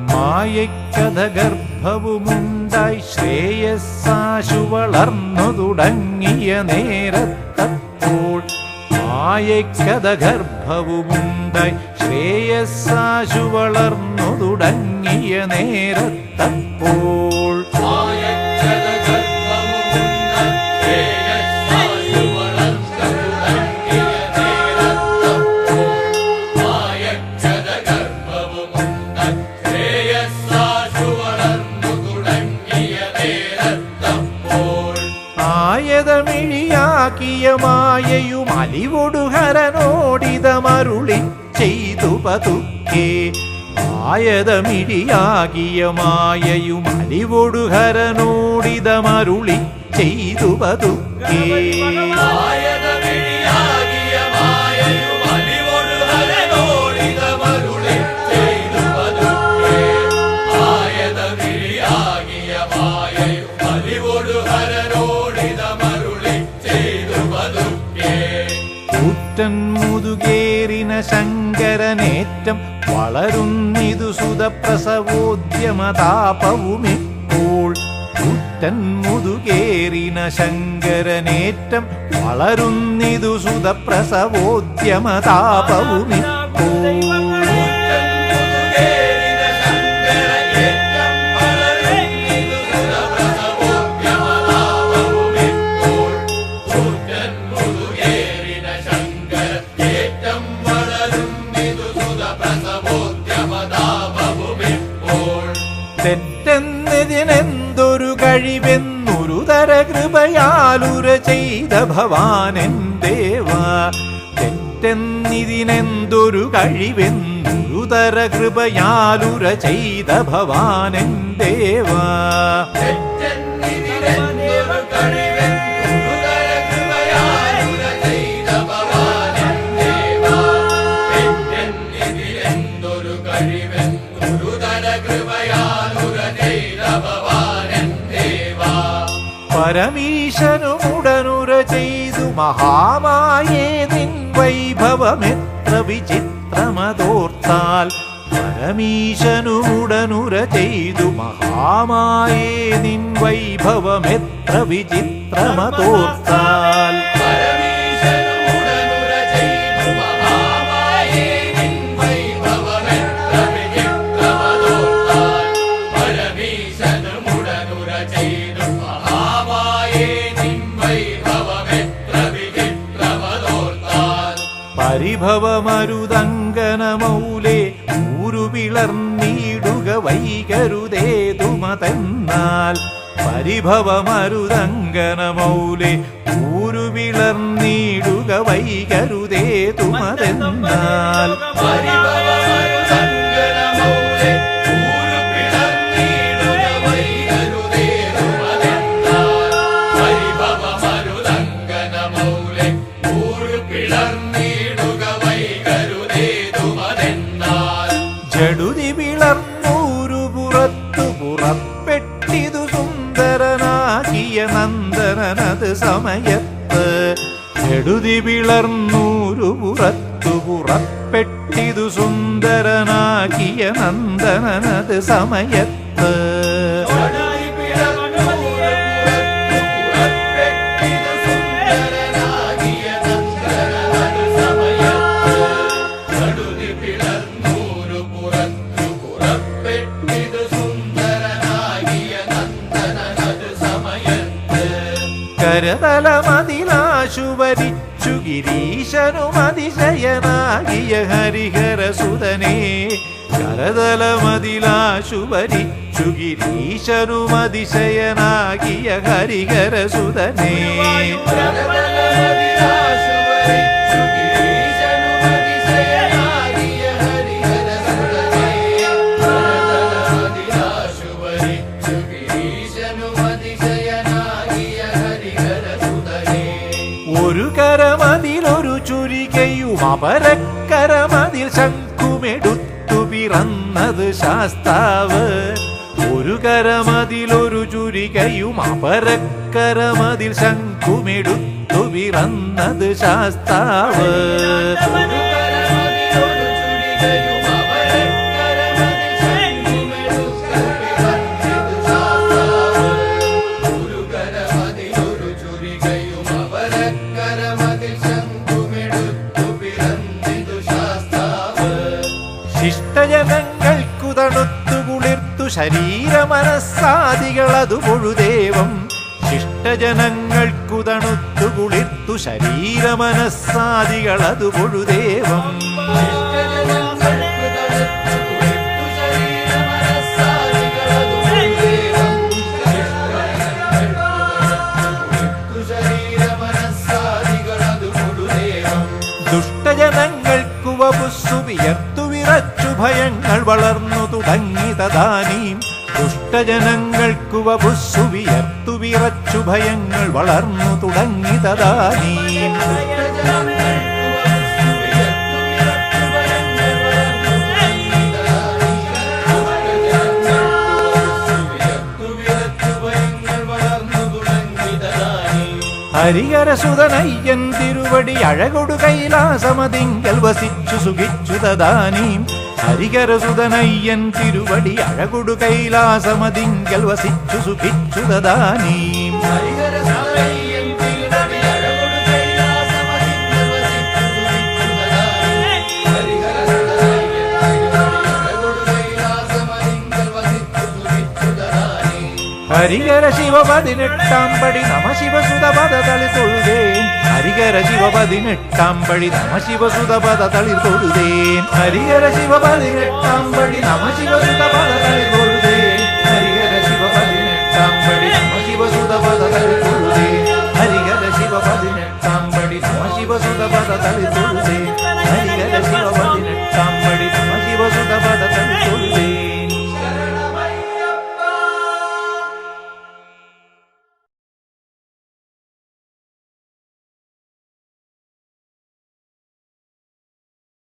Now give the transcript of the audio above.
മായക്കഥ ഗർഭവുമുണ്ടായി ശ്രേയസ്സാശു വളർന്നു തുടങ്ങിയ നേരത്തപ്പോൾ മായക്കഥ ഗർഭവുമുണ്ടായി ശ്രേയസ്സാശു വളർന്നു തുടങ്ങിയ നേരത്തപ്പോൾ ആയതമിഴിയാക്കിയ മായയും അലിവൊടുഹരനോടിതമരുളി ചെയ്തു പതുക്കെ ആയതമിഴിയാകിയ മായയും അലിവൊടുഹരനോടിതമരുളി ചെയ്തു പതുക്കെ കൂറ്റൻ മുതുകേറിന ശങ്കരനേറ്റം വളരുന്നിതു സുതപ്രസവോദ്യമതാപവുമിപ്പോൾ കൂറ്റൻ മുതുകേറിന ശങ്കരനേറ്റം വളരുന്നിതു സുതപ്രസവോദ്യമതാപവുമിപ്പോൾ തെറ്റെന്നതിനെന്തൊരു കഴിവെന്നൊരു തര കൃപയാലുര ചെയ്ത ഭവാനൻ ദേവ തെറ്റെന്നിതിനെന്തൊരു കഴിവെന്നൊരു തര കൃപയാലുര ചെയ്ത ഭവാനൻ ദേവ പരമീശനുമുടനുര ചെയ്തു മഹാമായേ നിൻ വൈഭവമെത്ര വിചിത്രമതോർത്താൽ പരമീശനുമുടനുര ചെയ്തു മഹാമായേ നിൻ വൈഭവമെത്ര വിചിത്രമതോർത്താൽ പരിഭവമരുതങ്കനമൗലേ ഊരുപിളർന്നിടുക വൈകരുതേതുമതെന്നാൽ പരിഭവമരുതങ്കനമൗലേ ഊരുപിളർന്നിടുക വൈകരുതേതുമതെന്നാൽ ജടുതി പിളർന്നൂരു പുറത്തു പുറപ്പെട്ടിതു സുന്ദരനാകിയ നന്ദനനത് സമയത്ത് ജടുതി പിളർന്നൂരു പുറത്തു പുറപ്പെട്ടിതു സുന്ദരനാകിയ നന്ദനനത് സമയത്ത് കരതലമതിലാശു വരിച്ചു ഗിരീശനുമതിശയനാകിയ ഹരിഹരസുതനേ കരതലമതിലാശു വരിച്ചു ഗിരീശനുമതിശയനാകിയ ഹരിഹരസുതനേ ഒരു കരമതിലൊരു ചുരികയും അപരക്കരമതിൽ ശംഖുമെടുത്തു പിറന്നത് ശാസ്താവ് ഒരു കരമതിലൊരു ചുരികയും അപരക്കരമതിൽ ശംഖുമെടുത്തു പിറന്നത് ശാസ്താവ് ശരീര മനസ്സാദികളതു പൊഴുദേവം ശിഷ്ടജനങ്ങൾക്കു തണുത്തു കുളിർത്തു ശരീര മനസ്സാദികളതു പൊഴുദേവം ദുഷ്ടജനങ്ങൾക്കു വപുസ്സു വിയർത്തു വിറച്ചു ഭയങ്ങൾ വളർന്നു തുടങ്ങി തദാനീം ദുഷ്ടജനങ്ങൾക്കു വപുസ്സു വിയർത്തു വിറച്ചു ഭയങ്ങൾ വളർന്നു തുടങ്ങി തദാനീം ഹരിഹരസുതനയ്യൻ തിരുവടി അഴകൊടു കൈലാസമതിങ്കൽ വസിച്ചു സുഖിച്ചു തദാനീം ഹരിഹരസുതനയ്യൻ തിരുവടി അഴകൊടു കൈലാസമതിങ്കൽ വസിച്ചു സുഖിച്ചു തദാനീം ഹരിഹര ശിവ 18 പടി നമ ശിവസുത പദ തളി തൊഴുതേൻ ഹരിഹര ശിവ 18 പടി നമ ശിവസുത പദ തളി തൊഴുതേൻ ഹരിഹര ശിവ 18 പടി നമ ശിവസുത പദ തളി തൊഴുതേൻ ഹരിഹര ശിവ 18 പടി നമ ശിവസുത പദ തളി തൊഴുതേൻ ഹരിഹര ശിവ 18 പടി നമ ശിവസുത പദ തളി തൊഴുതേൻ